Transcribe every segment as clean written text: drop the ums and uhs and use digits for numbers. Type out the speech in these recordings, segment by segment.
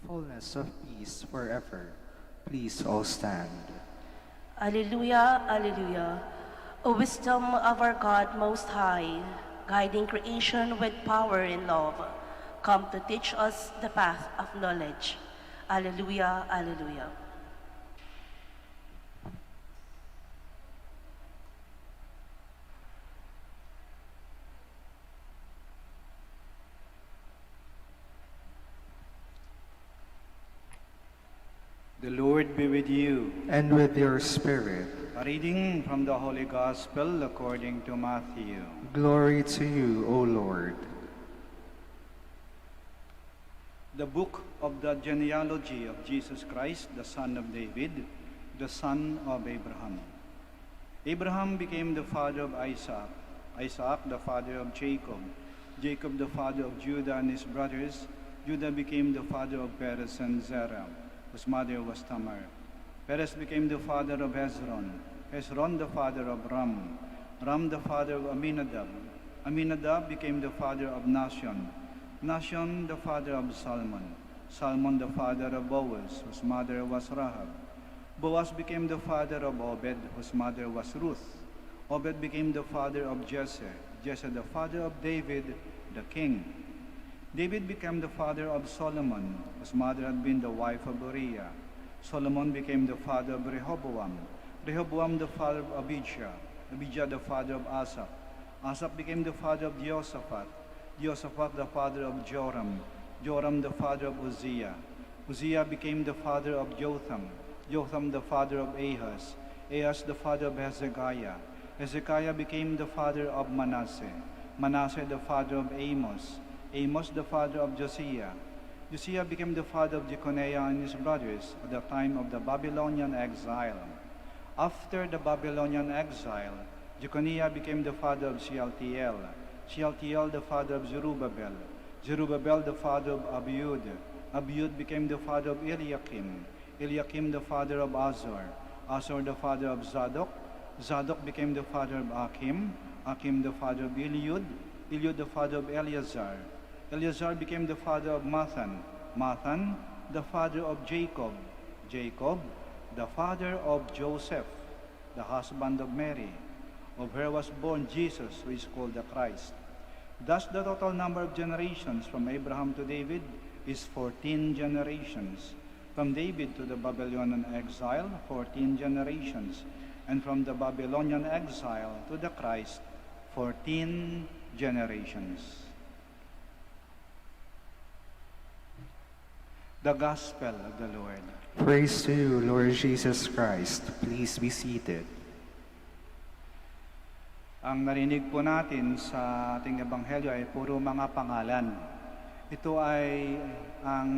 fullness of peace forever. Please all stand. Alleluia, Alleluia. O wisdom of our God Most High, guiding creation with power and love, come to teach us the path of knowledge. Alleluia, Alleluia. The Lord be with you. And with your spirit. A reading from the Holy Gospel according to Matthew. Glory to you, O Lord. The book of the genealogy of Jesus Christ, the son of David, the son of Abraham. Abraham became the father of Isaac, Isaac the father of Jacob, Jacob the father of Judah and his brothers, Judah became the father of Perez and Zerah, whose mother was Tamar. Perez became the father of Hezron, Hezron the father of Ram, Ram the father of Aminadab, Aminadab became the father of Nahshon, Nahshon the father of Salmon, Salmon the father of Boaz, whose mother was Rahab. Boaz became the father of Obed, whose mother was Ruth. Obed became the father of Jesse, Jesse the father of David, the king. David became the father of Solomon, whose mother had been the wife of Uriah. Solomon became the father of Rehoboam, Rehoboam the father of Abijah, Abijah the father of Asaph. Asaph became the father of Jehoshaphat, Jehoshaphat the father of Joram, Joram the father of Uzziah. Uzziah became the father of Jotham, Jotham the father of Ahaz, Ahaz the father of Hezekiah. Hezekiah became the father of Manasseh, Manasseh the father of Amos, Amos the father of Josiah. Josiah became the father of Jeconiah and his brothers at the time of the Babylonian exile. After the Babylonian exile, Jeconiah became the father of Shealtiel, Shealtiel the father of Zerubbabel, Zerubbabel the father of Abiud, Abiud became the father of Eliakim, Eliakim the father of Azor, Azor the father of Zadok, Zadok became the father of Achim, Achim the father of Eliud, Eliud the father of Eleazar, Eleazar became the father of Mathan, Mathan the father of Jacob, Jacob the father of Joseph, the husband of Mary. Of her was born Jesus, who is called the Christ. Thus the total number of generations from Abraham to David is 14 generations. From David to the Babylonian exile, 14 generations. And from the Babylonian exile to the Christ, 14 generations. The Gospel of the Lord. Praise to you, Lord Jesus Christ. Please be seated. Ang narinig po natin sa ating ebanghelyo ay puro mga pangalan. Ito ay ang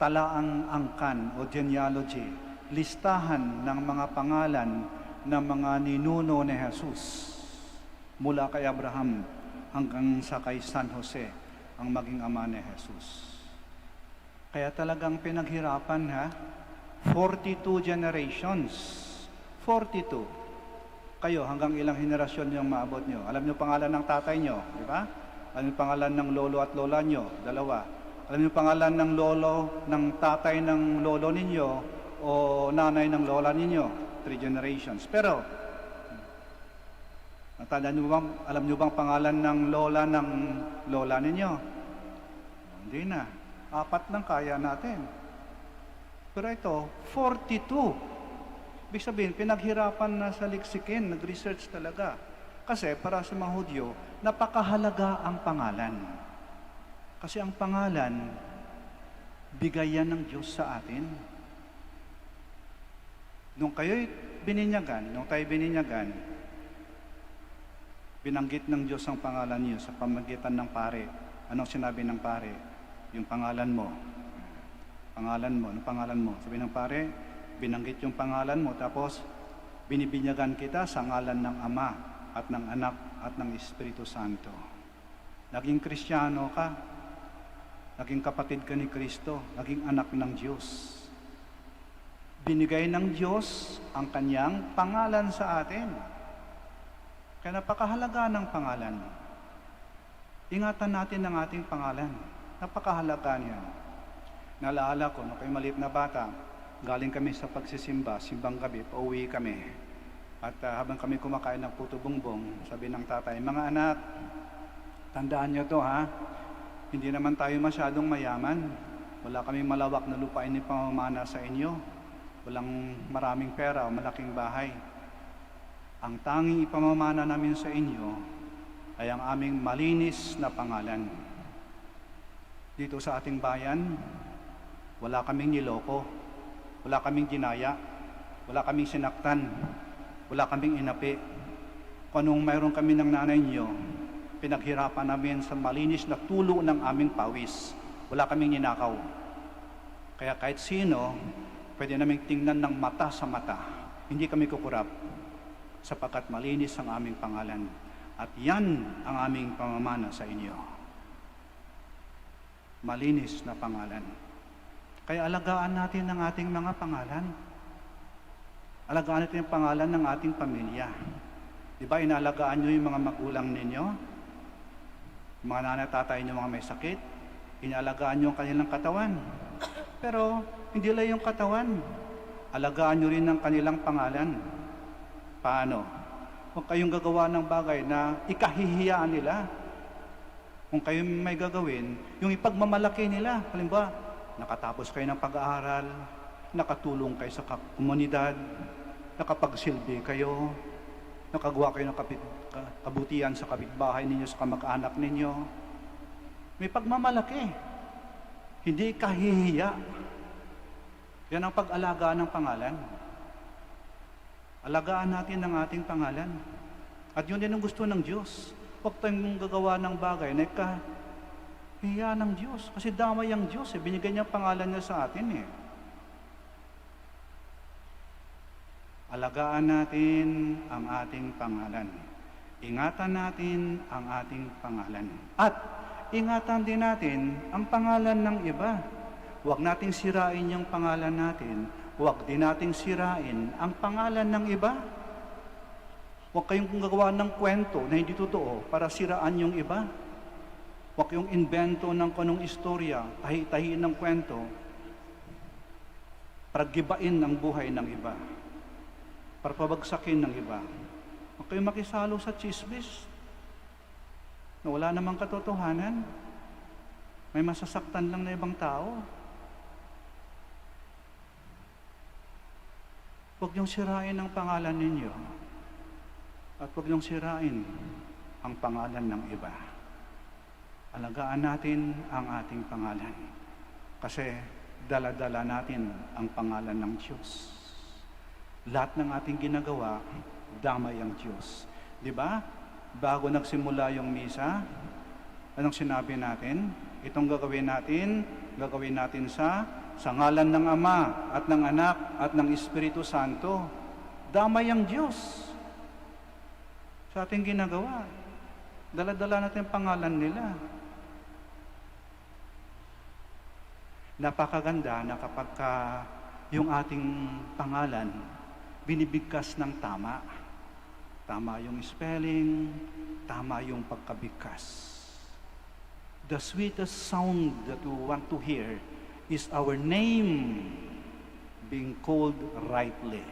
talaang angkan o genealogy, listahan ng mga pangalan ng mga ninuno ni Jesus mula kay Abraham hanggang sa kay San Jose, ang maging ama ni Jesus. Kaya talagang pinaghirapan, ha? 42 generations. 42. Kayo, hanggang ilang henerasyon yung maabot nyo? Alam nyo pangalan ng tatay nyo, di ba? Alam nyo pangalan ng lolo at lola nyo? 2. Alam nyo pangalan ng lolo, ng tatay ng lolo ninyo o nanay ng lola ninyo? 3 generations. Pero, alam nyo bang pangalan ng lola ninyo? Hindi na. 4 lang kaya natin. Pero ito, 42. Ibig sabihin, pinaghirapan na sa liksikin, nag-research talaga. Kasi para sa mga Hudyo, napakahalaga ang pangalan. Kasi ang pangalan, bigayan ng Diyos sa atin. Nung tayo bininyagan, binanggit ng Diyos ang pangalan niyo sa pamagitan ng pare. Anong sinabi ng pare? Yung pangalan mo. Anong pangalan mo? Sabi ng pare, binanggit yung pangalan mo, tapos binibinyagan kita sa ngalan ng Ama at ng Anak at ng Espiritu Santo. Naging Kristiyano ka, naging kapatid ka ni Kristo, naging anak ng Diyos. Binigay ng Diyos ang kanyang pangalan sa atin. Kaya napakahalaga ng pangalan. Ingatan natin ang ating pangalan. Napakahalaga niyan. Naalala ko, nung kayo maliit na bata, galing kami sa pagsisimba, simbang gabi, pauwi kami. At habang kami kumakain ng puto bongbong, sabi ng tatay, mga anak, tandaan nyo to ha, hindi naman tayo masyadong mayaman. Wala kaming malawak na lupain ni pamamana sa inyo. Walang maraming pera o malaking bahay. Ang tanging ipamamana namin sa inyo ay ang aming malinis na pangalan. Dito sa ating bayan, wala kaming niloko, wala kaming ginaya, wala kaming sinaktan, wala kaming inapi. Kung anong mayroon kami ng nanay niyo, pinaghirapan namin sa malinis na tulo ng aming pawis. Wala kaming ninakaw. Kaya kahit sino, pwede naming tingnan ng mata sa mata. Hindi kami kukurap sapagkat malinis ang aming pangalan. At yan ang aming pamamana sa inyo. Malinis na pangalan. Kaya alagaan natin ang ating mga pangalan. Alagaan natin ang pangalan ng ating pamilya. Di ba, inaalagaan nyo yung mga magulang ninyo? Mga nanay, tatay nyo mga may sakit? Inaalagaan nyo ang kanilang katawan. Pero hindi lang yung katawan. Alagaan nyo rin ang kanilang pangalan. Paano? Kung kayong gagawa ng bagay na ikahihiyaan nila, kung kayo may gagawin, yung ipagmamalaki nila. Halimbawa, nakatapos kayo ng pag-aaral, nakatulong kayo sa komunidad, nakapagsilbi kayo, nakagawa kayo ng kabutihan sa kapitbahay ninyo, sa kamag-anak ninyo. May pagmamalaki. Hindi kahihiya. Yan ang pag-alagaan ng pangalan. Alagaan natin ang ating pangalan. At yun din ang gusto ng Diyos. Huwag tayong gagawa ng bagay na ikahiya ng Diyos. Kasi damay ang Diyos. Binigay niya ang pangalan niya sa atin. Alagaan natin ang ating pangalan. Ingatan natin ang ating pangalan. At ingatan din natin ang pangalan ng iba. Huwag nating sirain yung pangalan natin. Huwag din nating sirain ang pangalan ng iba. Huwag kayong gagawa ng kwento na hindi totoo para siraan yung iba. Huwag yung invento ng kanong istorya, tahi-tahiin ng kwento para gibain ang buhay ng iba. Para pabagsakin ng iba. Huwag kayong makisalo sa chismis na wala namang katotohanan. May masasaktan lang na ibang tao. Huwag niyong sirain ang pangalan ninyo. At huwag niyong sirain ang pangalan ng iba. Alagaan natin ang ating pangalan. Kasi dala-dala natin ang pangalan ng Diyos. Lahat ng ating ginagawa, damay ang Diyos. Di ba? Bago nagsimula yung misa, anong sinabi natin? Itong gagawin natin sa ngalan ng Ama at ng Anak at ng Espiritu Santo. Damay ang Diyos sa ating ginagawa. Dala-dala natin ang pangalan nila. Napakaganda na kapag yung ating pangalan binibigkas ng tama. Tama yung spelling, tama yung pagkabigkas. The sweetest sound that we want to hear is our name being called rightly.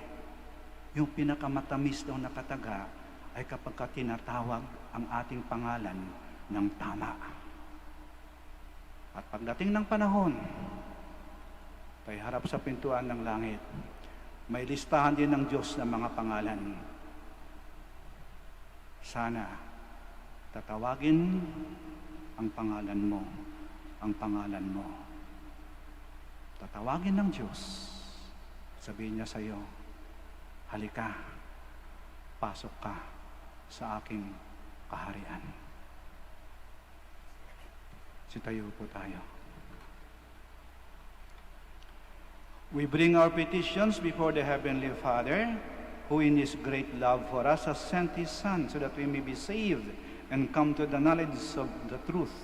Yung pinakamatamis daw na kataga ay kapag tinatawag ang ating pangalan ng tama. At pagdating ng panahon, tayo harap sa pintuan ng langit, may listahan din ng Diyos ng mga pangalan. Sana tatawagin ang pangalan mo, ang pangalan mo. Tatawagin ng Diyos. Sabihin niya sa iyo, halika, pasok ka sa aking kaharian. Sitayo po tayo. We bring our petitions before the Heavenly Father, who in His great love for us has sent His Son so that we may be saved and come to the knowledge of the truth.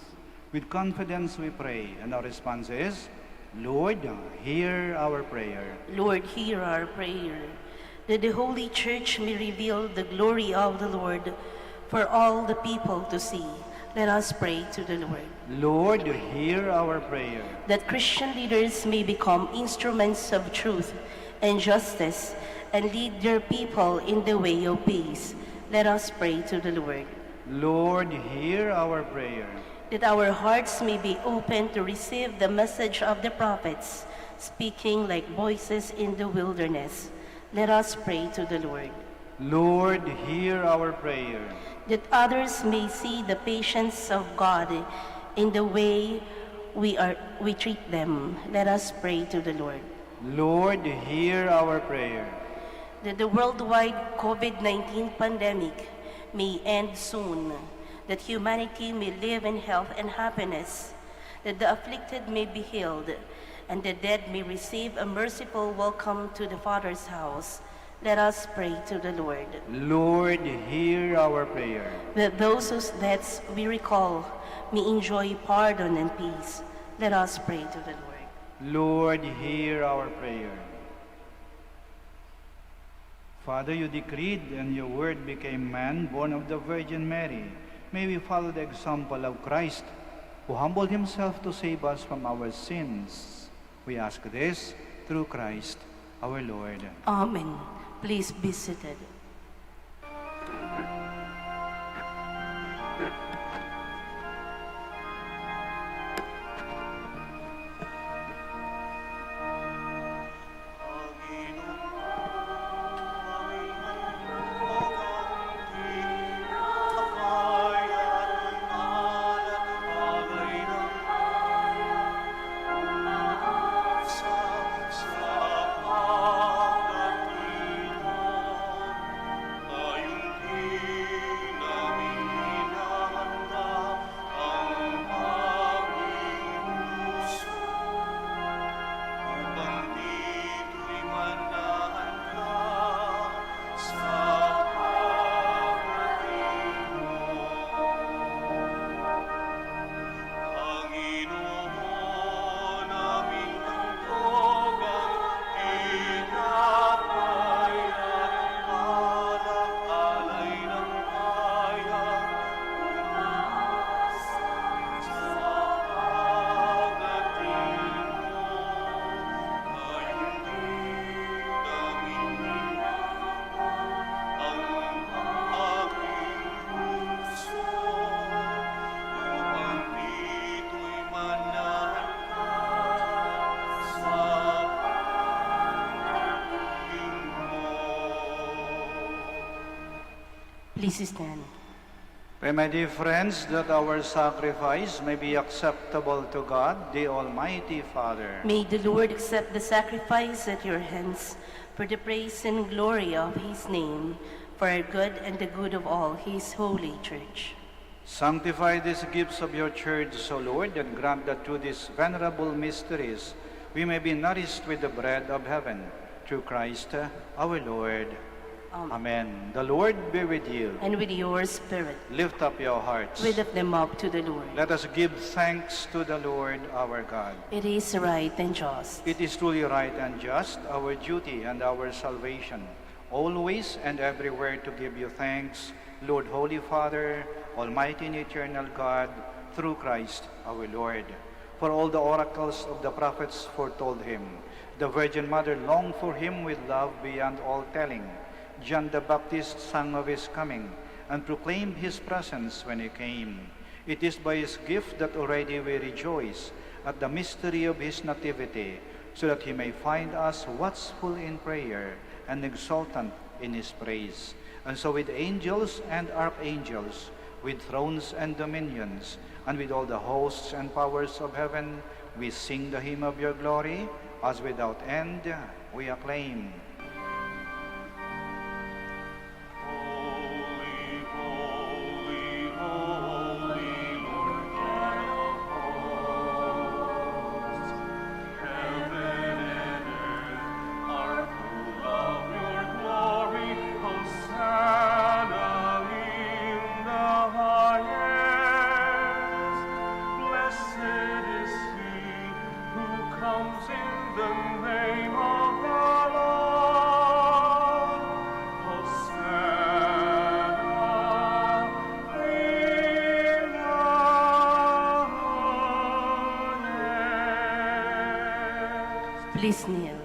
With confidence we pray, and our response is, Lord, hear our prayer. Lord, hear our prayer. That the Holy Church may reveal the glory of the Lord for all the people to see, Let us pray to the Lord. Lord, hear our prayer. That Christian leaders may become instruments of truth and justice and lead their people in the way of peace. Let us pray to the Lord. Lord, hear our prayer. That our hearts may be open to receive the message of the prophets, speaking like voices in the wilderness. Let us pray to the Lord. Lord, hear our prayer. That others may see the patience of God in the way we treat them. Let us pray to the Lord. Lord, hear our prayer. That the worldwide COVID-19 pandemic may end soon, that humanity may live in health and happiness, that the afflicted may be healed, and the dead may receive a merciful welcome to the Father's house. Let us pray to the Lord. Lord, hear our prayer. That those whose deaths we recall may enjoy pardon and peace. Let us pray to the Lord. Lord, hear our prayer. Father, you decreed and your word became man, born of the Virgin Mary. May we follow the example of Christ, who humbled himself to save us from our sins. We ask this through Christ our Lord. Amen. Please be seated. Please stand. Pray, my dear friends, that our sacrifice may be acceptable to God, the Almighty Father. May the Lord accept the sacrifice at your hands for the praise and glory of his name, for our good and the good of all his holy church. Sanctify these gifts of your church, O Lord, and grant that through these venerable mysteries we may be nourished with the bread of heaven. Through Christ our Lord. Amen. The Lord be with you. And with your spirit. Lift up your hearts. We lift them up to the Lord. Let us give thanks to the Lord our God. It is right and just. It is truly right and just, our duty and our salvation, always and everywhere to give you thanks, Lord, Holy Father, Almighty and eternal God, through Christ our Lord. For all the oracles of the prophets foretold him. The Virgin Mother longed for him with love beyond all telling. John the Baptist sang of his coming and proclaimed his presence when he came. It is by his gift that already we rejoice at the mystery of his nativity, so that he may find us watchful in prayer and exultant in his praise. And so with angels and archangels, with thrones and dominions, and with all the hosts and powers of heaven, we sing the hymn of your glory, as without end we acclaim. Comes in the name of the Lord. Please kneel.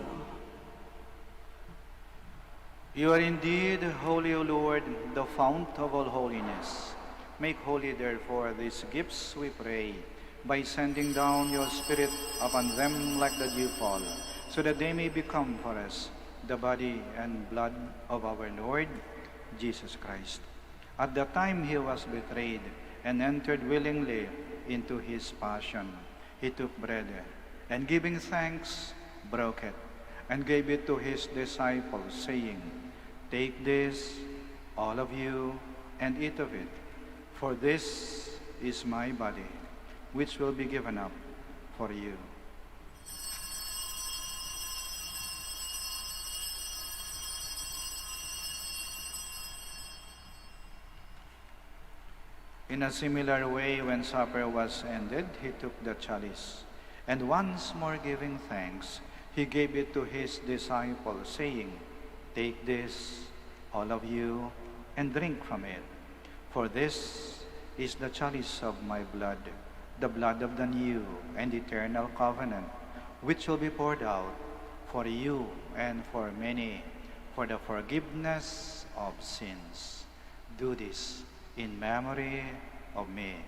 You are indeed holy, O Lord, the fount of all holiness. Make holy, therefore, these gifts, we pray, by sending down your Spirit upon them like the dewfall, so that they may become for us the body and blood of our Lord Jesus Christ. At the time he was betrayed and entered willingly into his passion, he took bread, and giving thanks, broke it, and gave it to his disciples, saying, "Take this, all of you, and eat of it, for this is my body, which will be given up for you." In a similar way, when supper was ended, he took the chalice, and once more giving thanks, he gave it to his disciples, saying, "Take this, all of you, and drink from it. For this is the chalice of my blood, the blood of the new and eternal covenant, which will be poured out for you and for many for the forgiveness of sins. Do this in memory of me."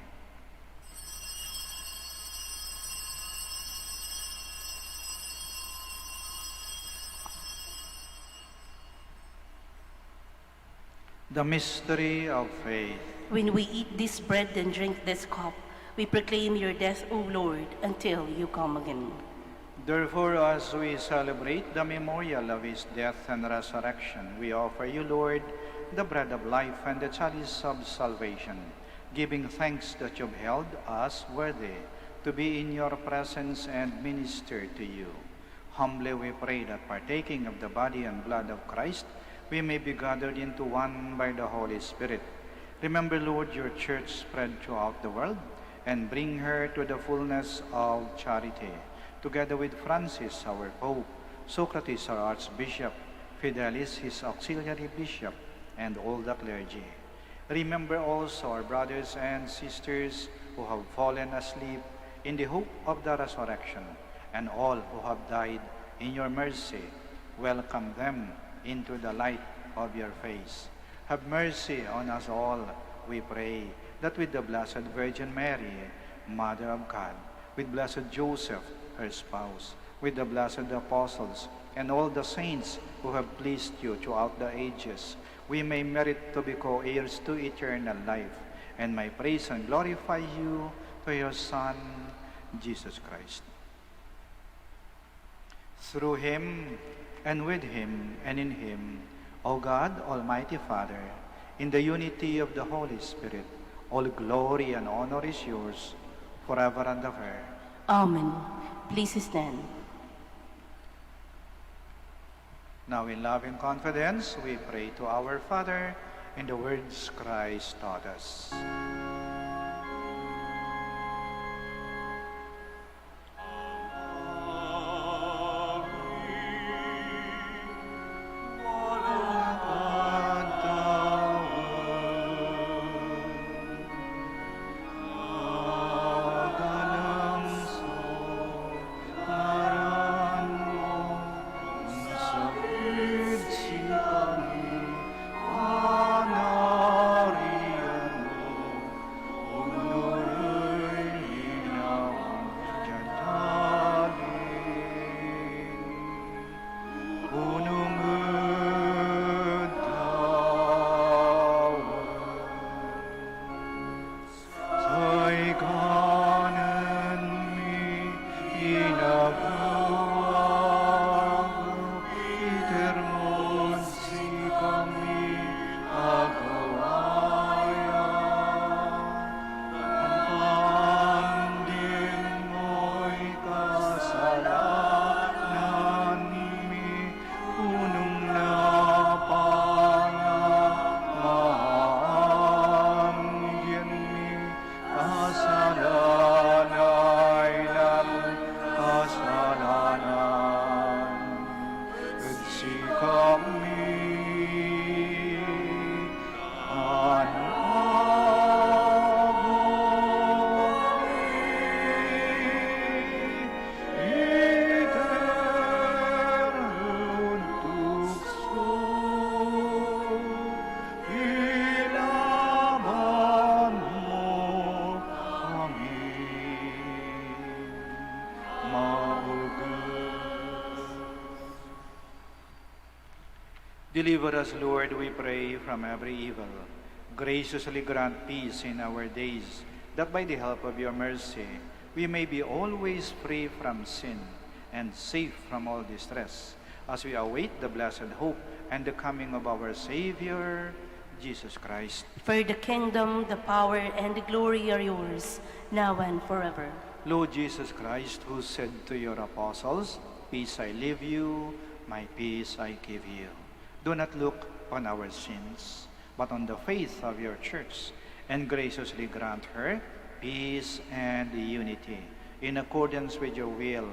The mystery of faith. When we eat this bread and drink this cup, we proclaim your death, O Lord, until you come again. Therefore, as we celebrate the memorial of his death and resurrection, we offer you, Lord, the bread of life and the chalice of salvation, giving thanks that you've held us worthy to be in your presence and minister to you. Humbly we pray that partaking of the body and blood of Christ, we may be gathered into one by the Holy Spirit. Remember, Lord, your church spread throughout the world, and bring her to the fullness of charity, together with Francis, our Pope, Socrates, our Archbishop, Fidelis, his auxiliary bishop, and all the clergy. Remember also our brothers and sisters who have fallen asleep in the hope of the resurrection, and all who have died in your mercy. Welcome them into the light of your face. Have mercy on us all, we pray, that with the Blessed Virgin Mary, Mother of God, with Blessed Joseph, her spouse, with the blessed apostles, and all the saints who have pleased you throughout the ages, we may merit to be co-heirs to eternal life, and may praise and glorify you to your Son, Jesus Christ. Through him, and with him, and in him, O God, Almighty Father, in the unity of the Holy Spirit, all glory and honor is yours, forever and ever. Amen. Please stand. Now in loving confidence, we pray to our Father in the words Christ taught us. Deliver us, Lord, we pray, from every evil. Graciously grant peace in our days, that by the help of your mercy, we may be always free from sin and safe from all distress, as we await the blessed hope and the coming of our Savior, Jesus Christ. For the kingdom, the power, and the glory are yours, now and forever. Lord Jesus Christ, who said to your apostles, "Peace I leave you, my peace I give you," do not look on our sins, but on the faith of your church, and graciously grant her peace and unity, in accordance with your will,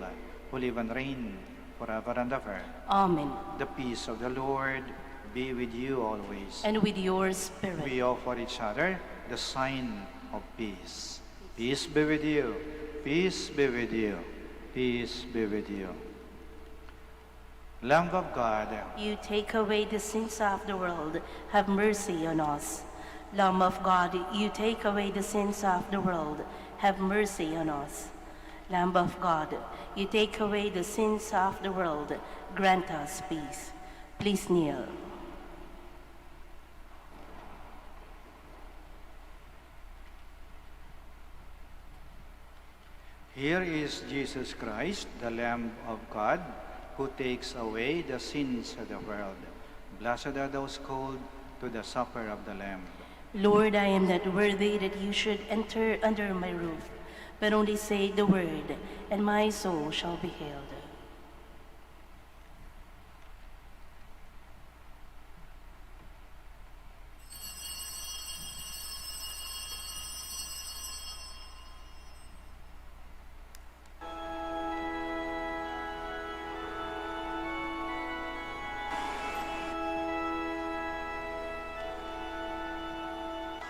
who live and reign forever and ever. Amen. The peace of the Lord be with you always. And with your spirit. We offer each other the sign of peace. Peace be with you. Peace be with you. Peace be with you. Lamb of God, You take away the sins of the world, have mercy on us. Lamb of God, you take away the sins of the world, have mercy on us. Lamb of God, you take away the sins of the world, grant us peace. Please kneel. here is Jesus Christ, the Lamb of God, who takes away the sins of the world. Blessed are those called to the supper of the Lamb. Lord, I am not worthy that you should enter under my roof, but only say the word, and my soul shall be healed.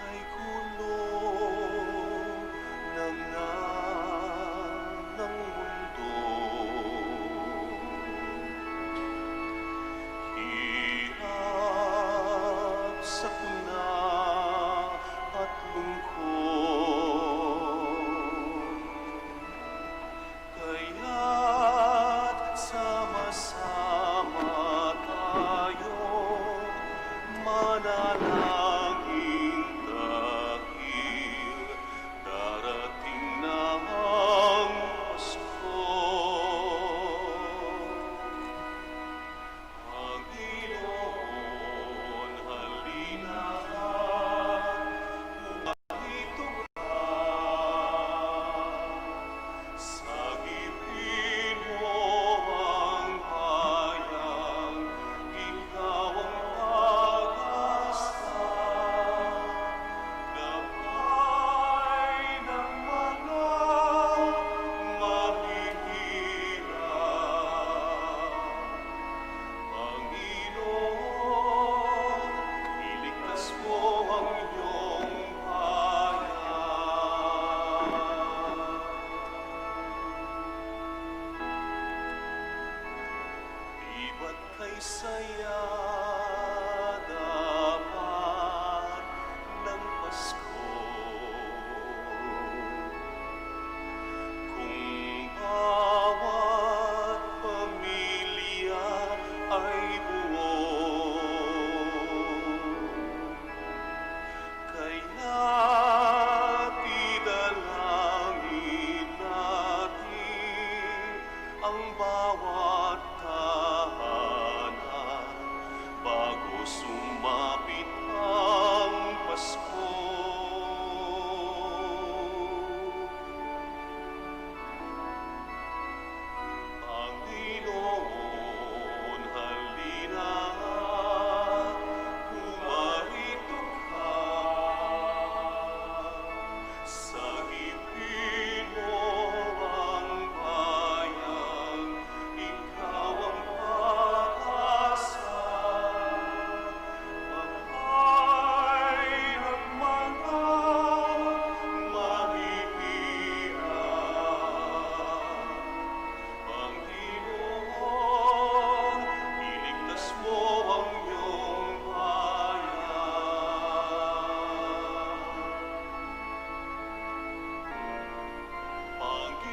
Ay kulong ng mundo, hirap, sakuna at lungkot, kaya't sama-sama tayong manalangin dahil darating na ang Pasko. Panginoon, halina, humarito ka. Sagipin mo ang bayan, ikaw ang pag-asa. Gabay ng mga mahihirap. Panginoon, iligtas mo ang iyong bayan. Di ba't kay saya dapat ng Pasko? Kung bawat pamilya ay buo, kaya't idalangin natin ang bawat tahanan bago sumapit ang Pasko. Panginoon, halina, humarito ka. Sagipin mo ang bayan, ikaw ang pag-asa. Gabay ng mga mahihirap. Panginoon, iligtas mo ang iyong bayan.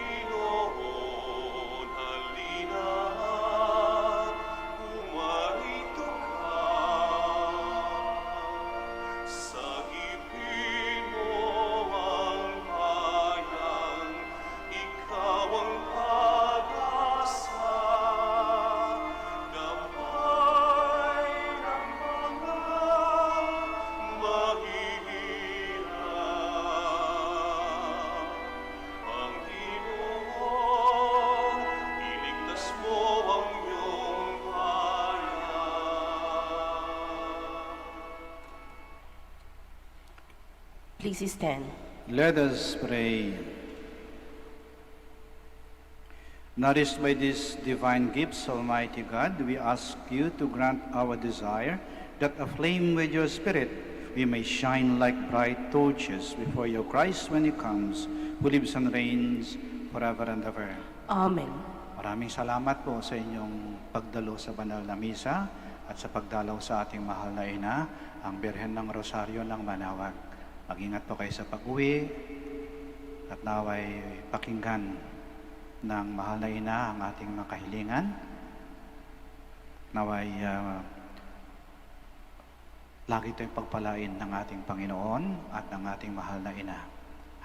Panginoon, halina, humarito ka. Please stand. Let us pray. Nourished by these divine gifts, Almighty God, we ask you to grant our desire that aflame with your Spirit, we may shine like bright torches before your Christ when he comes, who lives and reigns forever and ever. Amen. Maraming salamat po sa inyong pagdalo sa banal na misa at sa pagdalaw sa ating mahal na ina, ang Birhen ng Rosaryo ng Manaoag. Mag-ingat po kayo sa pag-uwi at naway pakinggan ng mahal na ina ang ating mga kahilingan. Naway lagi tayong pagpalain ng ating Panginoon at ng ating mahal na ina.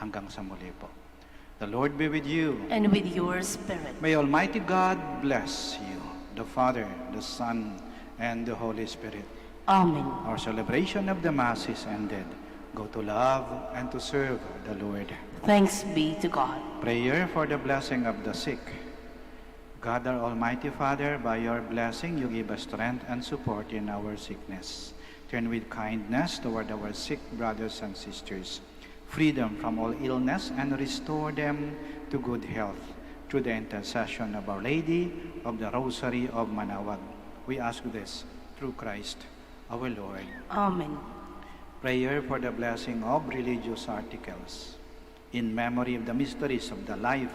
Hanggang sa muli po. The Lord be with you. And with your spirit. May Almighty God bless you, the Father, the Son, and the Holy Spirit. Amen. Our celebration of the Mass is ended. Go to love and to serve the Lord. Thanks be to God. Prayer for the blessing of the sick. God, our Almighty Father, by your blessing, you give us strength and support in our sickness. Turn with kindness toward our sick brothers and sisters. Free them from all illness and restore them to good health through the intercession of Our Lady of the Rosary of Manaoag. We ask this through Christ our Lord. Amen. Prayer for the blessing of religious articles. In memory of the mysteries of the life,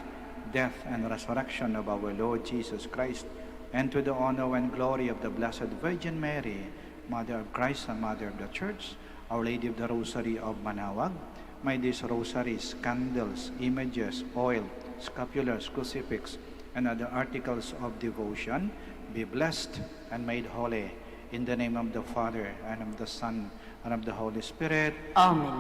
death, and resurrection of our Lord Jesus Christ, and to the honor and glory of the Blessed Virgin Mary, Mother of Christ and Mother of the Church, Our Lady of the Rosary of Manaoag, may these rosaries, candles, images, oil, scapulars, crucifix, and other articles of devotion be blessed and made holy. In the name of the Father, and of the Son, and of the Holy Spirit. Amen.